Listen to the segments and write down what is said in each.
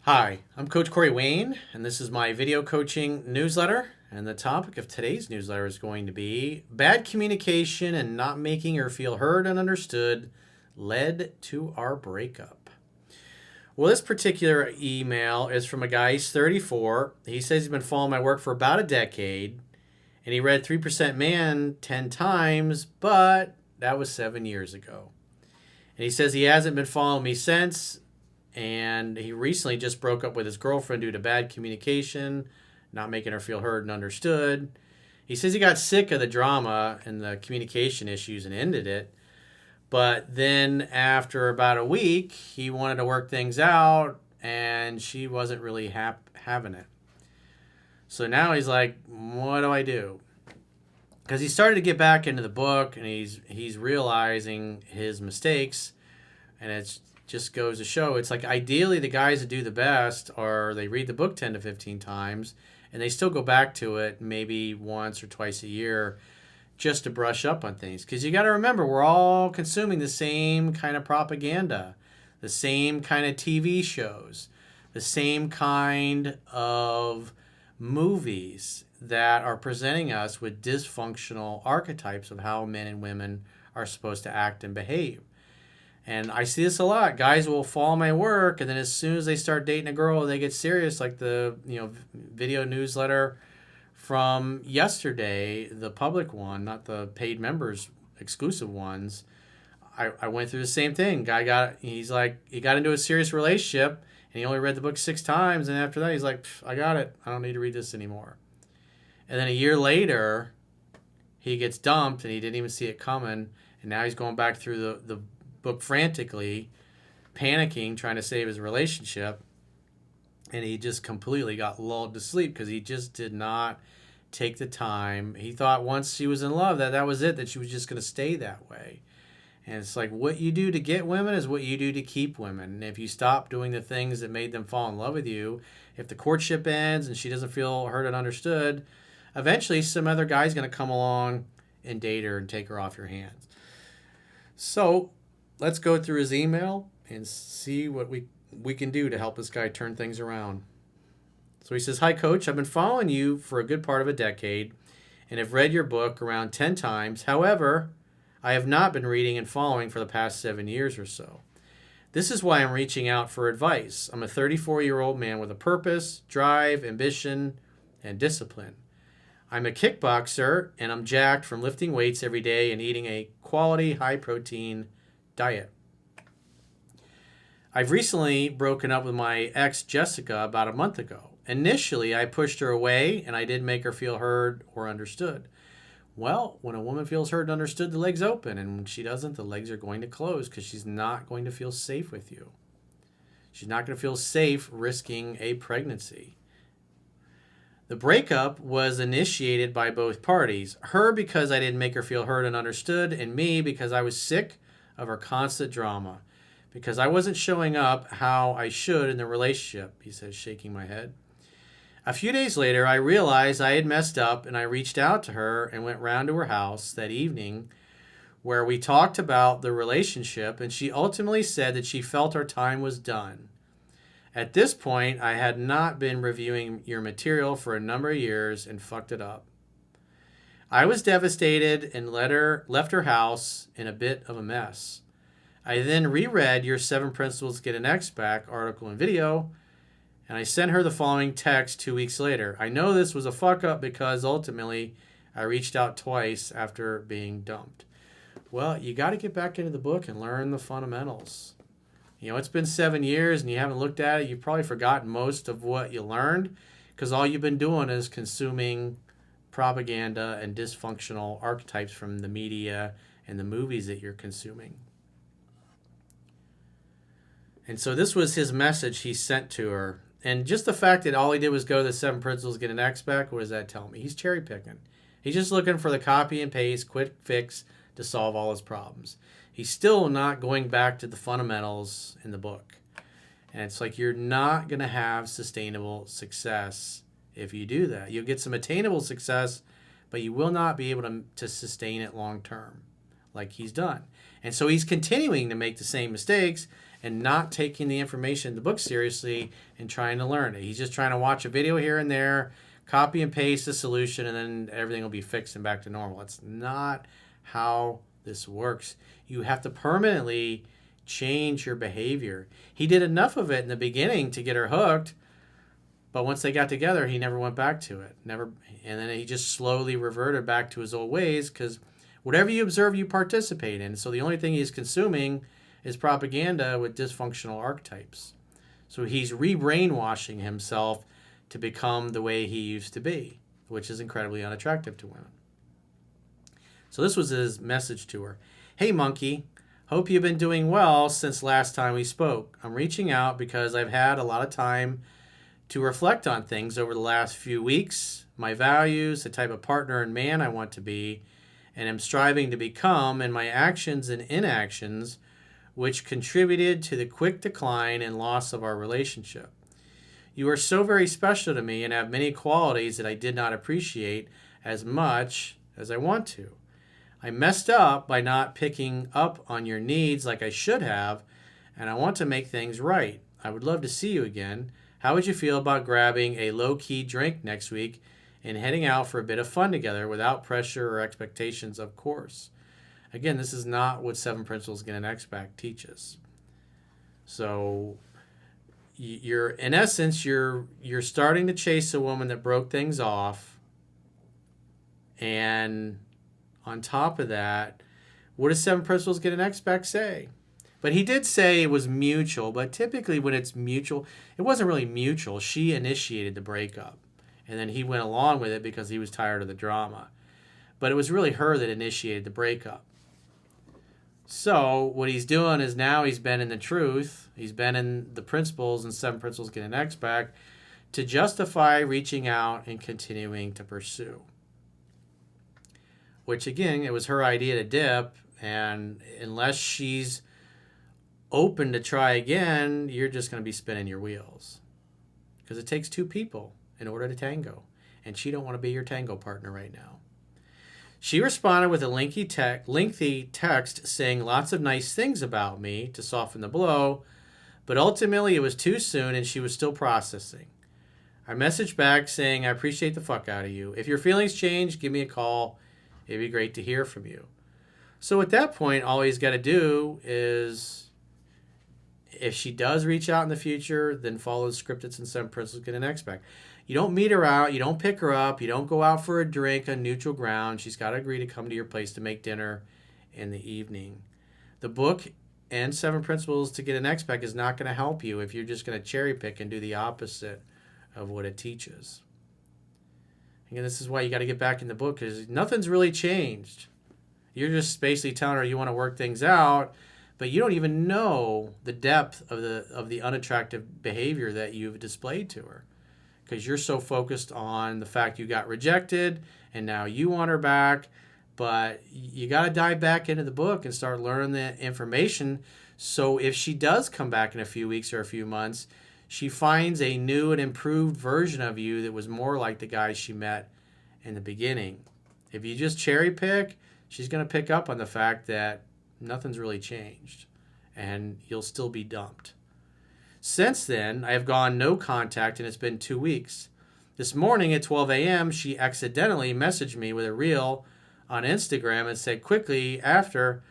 Hi, I'm Coach Corey Wayne, and this is my video coaching newsletter. And the topic of today's newsletter is going to be bad communication and not making her feel heard and understood led to our breakup. Well, this particular email is from a guy, he's 34. He says he's been following my work for about a decade, and he read 3% Man 10 times, but that was 7 years ago. And he says he hasn't been following me since, and he recently just broke up with his girlfriend due to bad communication, not making her feel heard and understood. He says he got sick of the drama and the communication issues and ended it. But then after about a week, he wanted to work things out, and she wasn't really having it. So now he's like, what do I do? Because he started to get back into the book, and he's realizing his mistakes, and it's just goes to show it's like ideally the guys that do the best are they read the book 10 to 15 times and they still go back to it maybe once or twice a year just to brush up on things, because you got to remember we're all consuming the same kind of propaganda, the same kind of TV shows, the same kind of movies that are presenting us with dysfunctional archetypes of how men and women are supposed to act and behave. And I see this a lot. Guys will follow my work, and then as soon as they start dating a girl and they get serious, like the video newsletter from yesterday, the public one, not the paid members exclusive ones, I went through the same thing. He got into a serious relationship, and he only read the book 6 times, and after that he's like, I got it. I don't need to read this anymore. And then a year later, he gets dumped, and he didn't even see it coming, and now he's going back through the book frantically, panicking, trying to save his relationship, and he just completely got lulled to sleep because he just did not take the time. He thought once she was in love that was it, that she was just going to stay that way. And it's like what you do to get women is what you do to keep women. And if you stop doing the things that made them fall in love with you, if the courtship ends and she doesn't feel heard and understood, eventually some other guy's going to come along and date her and take her off your hands. So let's go through his email and see what we can do to help this guy turn things around. So he says, hi, Coach. I've been following you for a good part of a decade and have read your book around 10 times. However, I have not been reading and following for the past 7 years or so. This is why I'm reaching out for advice. I'm a 34-year-old man with a purpose, drive, ambition, and discipline. I'm a kickboxer, and I'm jacked from lifting weights every day and eating a quality, high-protein diet. I've recently broken up with my ex Jessica about a month ago. Initially, I pushed her away and I didn't make her feel heard or understood. Well, when a woman feels heard and understood, the legs open, and when she doesn't, the legs are going to close because she's not going to feel safe with you. She's not going to feel safe risking a pregnancy. The breakup was initiated by both parties. Her because I didn't make her feel heard and understood, and me because I was sick of her constant drama, because I wasn't showing up how I should in the relationship, he says, shaking my head. A few days later, I realized I had messed up, and I reached out to her and went round to her house that evening where we talked about the relationship, and she ultimately said that she felt our time was done. At this point, I had not been reviewing your material for a number of years and fucked it up. I was devastated and left her house in a bit of a mess. I then reread your 7 Principles to Get an Ex Back article and video, and I sent her the following text 2 weeks later. I know this was a fuck up because ultimately I reached out twice after being dumped. Well, you got to get back into the book and learn the fundamentals. It's been 7 years and you haven't looked at it. You've probably forgotten most of what you learned because all you've been doing is consuming propaganda and dysfunctional archetypes from the media and the movies that you're consuming. And so this was his message he sent to her. And just the fact that all he did was go to the 7 Principles, get an X back, what does that tell me? He's cherry picking. He's just looking for the copy and paste, quick fix to solve all his problems. He's still not going back to the fundamentals in the book. And it's like you're not going to have sustainable success if you do that. You'll get some attainable success, but you will not be able to sustain it long term like he's done. And so he's continuing to make the same mistakes, and not taking the information in the book seriously and trying to learn it. He's just trying to watch a video here and there, copy and paste the solution, and then everything will be fixed and back to normal. It's not how this works. You have to permanently change your behavior. He did enough of it in the beginning to get her hooked, but once they got together, he never went back to it. Never, and then he just slowly reverted back to his old ways, because whatever you observe, you participate in. So the only thing he's consuming is propaganda with dysfunctional archetypes. So he's re-brainwashing himself to become the way he used to be, which is incredibly unattractive to women. So this was his message to her. Hey, monkey, hope you've been doing well since last time we spoke. I'm reaching out because I've had a lot of time to reflect on things over the last few weeks, my values, the type of partner and man I want to be, and am striving to become, and my actions and inactions, which contributed to the quick decline and loss of our relationship. You are so very special to me and have many qualities that I did not appreciate as much as I want to. I messed up by not picking up on your needs like I should have, and I want to make things right. I would love to see you again. How would you feel about grabbing a low-key drink next week and heading out for a bit of fun together without pressure or expectations, of course? Again, this is not what 7 Principles Get an X-Pack teaches. So you're, in essence, you're starting to chase a woman that broke things off, and on top of that, what does 7 Principles Get an X-Pack say? But he did say it was mutual, but typically when it's mutual, it wasn't really mutual. She initiated the breakup, and then he went along with it because he was tired of the drama. But it was really her that initiated the breakup. So what he's doing is now he's bending the truth. He's bending the principles, and 7 Principles Get an X-Pack to justify reaching out and continuing to pursue. Which, again, it was her idea to dip, and unless she's open to try again, you're just going to be spinning your wheels. Because it takes 2 people in order to tango, and she don't want to be your tango partner right now. She responded with a lengthy text saying lots of nice things about me to soften the blow, but ultimately it was too soon and she was still processing. I messaged back saying I appreciate the fuck out of you. If your feelings change, give me a call. It'd be great to hear from you. So at that point, all he's got to do is, if she does reach out in the future, then follow the script that's in 7 Principles Get an X-Pack. You don't meet her out. You don't pick her up. You don't go out for a drink on neutral ground. She's got to agree to come to your place to make dinner in the evening. The book and 7 Principles to Get an X-Pack is not going to help you if you're just going to cherry pick and do the opposite of what it teaches. Again, this is why you got to get back in the book, because nothing's really changed. You're just basically telling her you want to work things out, but you don't even know the depth of the unattractive behavior that you've displayed to her, because you're so focused on the fact you got rejected and now you want her back. But you got to dive back into the book and start learning the information, so if she does come back in a few weeks or a few months, she finds a new and improved version of you that was more like the guy she met in the beginning. If you just cherry pick, she's going to pick up on the fact that nothing's really changed, and you'll still be dumped. Since then, I have gone no contact, and it's been 2 weeks. This morning at 12 a.m., she accidentally messaged me with a reel on Instagram and said quickly after,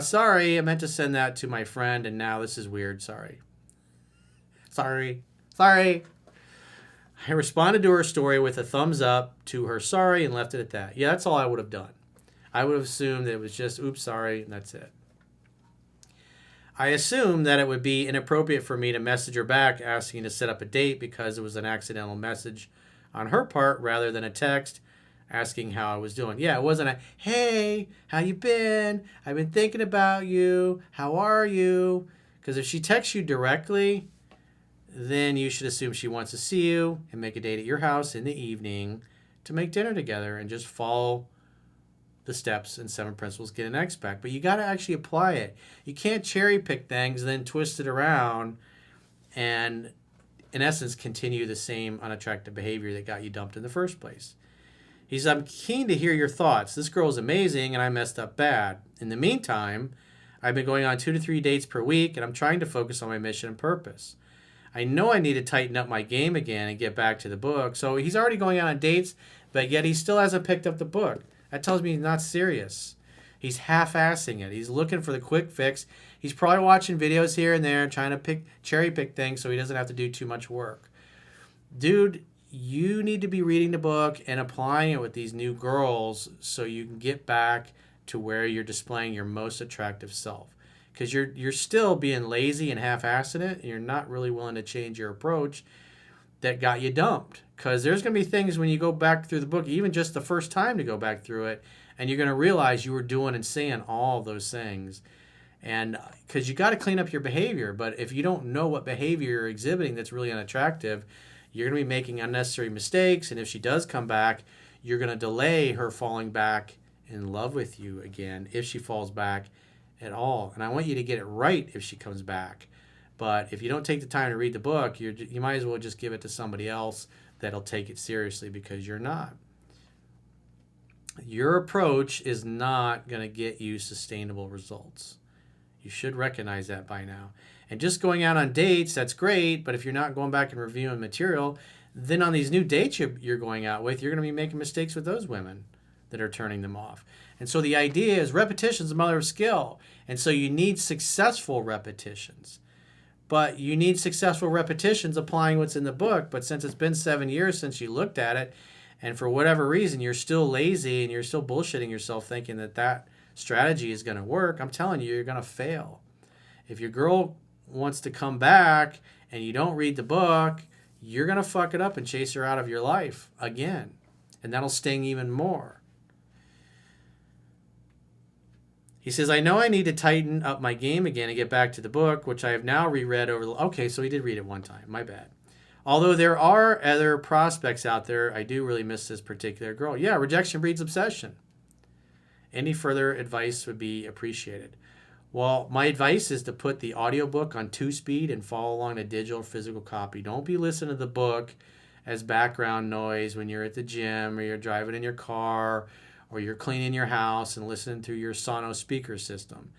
sorry, I meant to send that to my friend, and now this is weird, sorry. Sorry. I responded to her story with a thumbs up to her sorry and left it at that. Yeah, that's all I would have done. I would have assumed that it was just, oops, sorry, and that's it. I assumed that it would be inappropriate for me to message her back asking to set up a date because it was an accidental message on her part rather than a text asking how I was doing. Yeah, it wasn't a, hey, how you been? I've been thinking about you. How are you? Because if she texts you directly, then you should assume she wants to see you and make a date at your house in the evening to make dinner together and just follow the steps in 7 Principles Get an X-Pack. But you got to actually apply it. You can't cherry pick things and then twist it around and, in essence, continue the same unattractive behavior that got you dumped in the first place. He says, I'm keen to hear your thoughts. This girl is amazing and I messed up bad. In the meantime, I've been going on 2 to 3 dates per week, and I'm trying to focus on my mission and purpose. I know I need to tighten up my game again and get back to the book. So he's already going out on dates, but yet he still hasn't picked up the book. That tells me he's not serious. He's half-assing it. He's looking for the quick fix. He's probably watching videos here and there, trying to cherry pick things so he doesn't have to do too much work. Dude, you need to be reading the book and applying it with these new girls so you can get back to where you're displaying your most attractive self. Because you're still being lazy and half-assing it, and you're not really willing to change your approach that got you dumped. Because there's going to be things when you go back through the book, even just the first time to go back through it, and you're going to realize you were doing and saying all those things. And because you got to clean up your behavior, but if you don't know what behavior you're exhibiting that's really unattractive, you're going to be making unnecessary mistakes, and if she does come back, you're going to delay her falling back in love with you again if she falls back at all. And I want you to get it right if she comes back. But if you don't take the time to read the book, you might as well just give it to somebody else that'll take it seriously, because you're not. Your approach is not going to get you sustainable results. You should recognize that by now. And just going out on dates, that's great, but if you're not going back and reviewing material, then on these new dates you're going out with, you're going to be making mistakes with those women that are turning them off. And so the idea is repetition is the mother of skill. And so you need successful repetitions. But you need successful repetitions applying what's in the book. But since it's been 7 years since you looked at it, and for whatever reason you're still lazy and you're still bullshitting yourself thinking that strategy is going to work, I'm telling you, you're going to fail. If your girl wants to come back and you don't read the book, you're going to fuck it up and chase her out of your life again. And that'll sting even more. He says, I know I need to tighten up my game again and get back to the book, which I have now reread over. Okay, so he did read it one time. My bad. Although there are other prospects out there, I do really miss this particular girl. Yeah, rejection breeds obsession. Any further advice would be appreciated. Well, my advice is to put the audiobook on 2-speed and follow along the digital or physical copy. Don't be listening to the book as background noise when you're at the gym or you're driving in your car or you're cleaning your house and listening to your Sonos speaker system.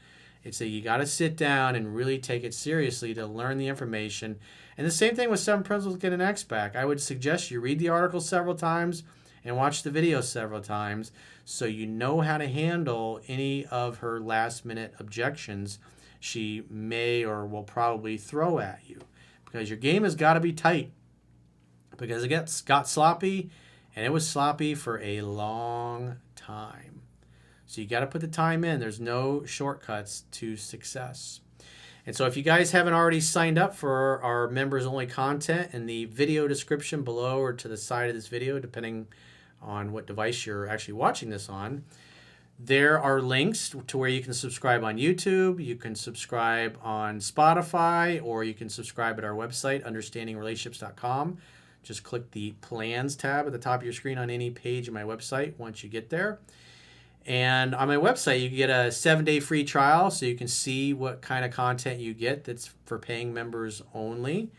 It's that you got to sit down and really take it seriously to learn the information. And the same thing with 7 Principles to Get an X Back. I would suggest you read the article several times and watch the video several times so you know how to handle any of her last-minute objections she may or will probably throw at you. Because your game has got to be tight. Because it got sloppy, and it was sloppy for a long time. So you got to put the time in. There's no shortcuts to success. And so if you guys haven't already signed up for our members-only content, in the video description below or to the side of this video, depending on what device you're actually watching this on, there are links to where you can subscribe on YouTube, you can subscribe on Spotify, or you can subscribe at our website, understandingrelationships.com. Just click the Plans tab at the top of your screen on any page of my website once you get there. And on my website, you can get a 7-day free trial so you can see what kind of content you get that's for paying members only.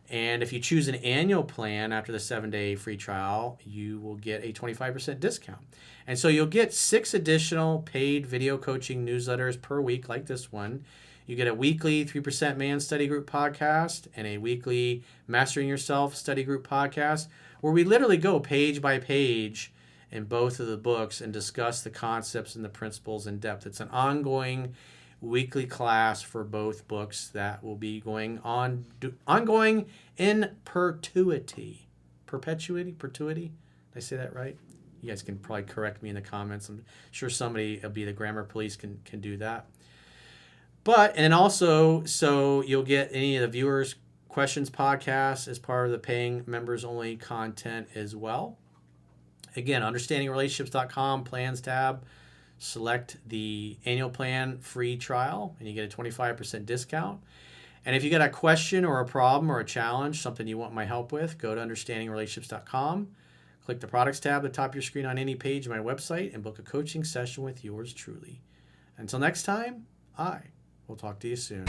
And if you choose an annual plan after the 7-day free trial, you will get a 25% discount. And so you'll get 6 additional paid video coaching newsletters per week like this one. You get a weekly 3% Man Study Group podcast and a weekly Mastering Yourself Study Group podcast where we literally go page by page in both of the books and discuss the concepts and the principles in depth. It's an ongoing weekly class for both books that will be ongoing in perpetuity. Perpetuity? Did I say that right? You guys can probably correct me in the comments. I'm sure somebody, be the grammar police, can do that. And also, so you'll get any of the viewers' questions podcasts as part of the paying members only content as well. Again, understandingrelationships.com, plans tab, select the annual plan free trial, and you get a 25% discount. And if you got a question or a problem or a challenge, something you want my help with, go to understandingrelationships.com, click the products tab at the top of your screen on any page of my website, and book a coaching session with yours truly. Until next time, I will talk to you soon.